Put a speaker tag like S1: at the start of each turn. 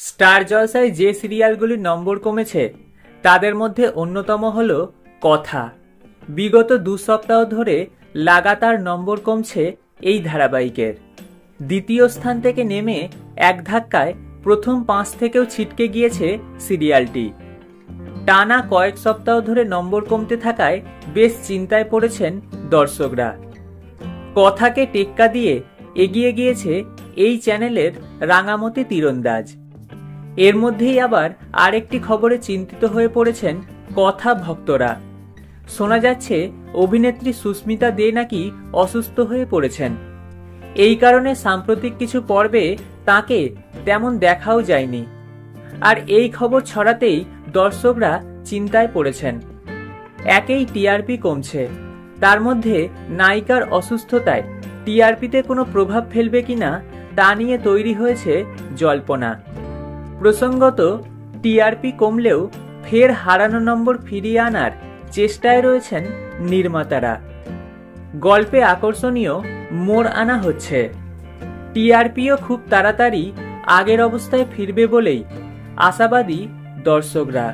S1: Star জলসায় যে সিরিয়ালগুলির নম্বর কমেছে তাদের মধ্যে অন্যতম হল কথা। বিগত 2 সপ্তাহ ধরে লাগাতার নম্বর কমছে এই ধারাবাহিকের। দ্বিতীয় স্থান থেকে নেমে এক ধাক্কায় প্রথম 5 থেকেও ছিটকে গিয়েছে সিরিয়ালটি। টানা কয়েক সপ্তাহ ধরে নম্বর কমতে থাকায় বেশ চিন্তায় পড়েছেন দর্শকরা। কথাকে টেক্কা দিয়ে এগিয়ে গিয়েছে এই চ্যানেলের রাঙামতি তীরন্দাজ। এর মধ্যেই আবার আরেকটি খবরে চিন্তিত হয়ে পড়েছেন কথা ভক্তরা। শোনা যাচ্ছে অভিনেত্রী সুস্মিতা দে নাকি অসুস্থ হয়ে পড়েছেন। এই কারণে সাম্প্রতিক কিছু পর্বে তাকে তেমন দেখাও যায়নি। আর এই খবর ছড়াতেই দর্শকরা চিন্তায় পড়েছেন। একেই টিআরপি কমছে, তার মধ্যে নায়িকার অসুস্থতায় টিআরপিতে কোনো প্রভাব ফেলবে কিনা তা নিয়ে তৈরি হয়েছে জল্পনা। প্রসঙ্গত, টিআরপি কমলেও ফের হারানো নম্বর ফিরিয়ে আনার চেষ্টায় রয়েছেন নির্মাতারা। গল্পে আকর্ষণীয় মোড় আনা হচ্ছে। টিআরপিও খুব তাড়াতাড়ি আগের অবস্থায় ফিরবে বলেই আশাবাদী দর্শকরা।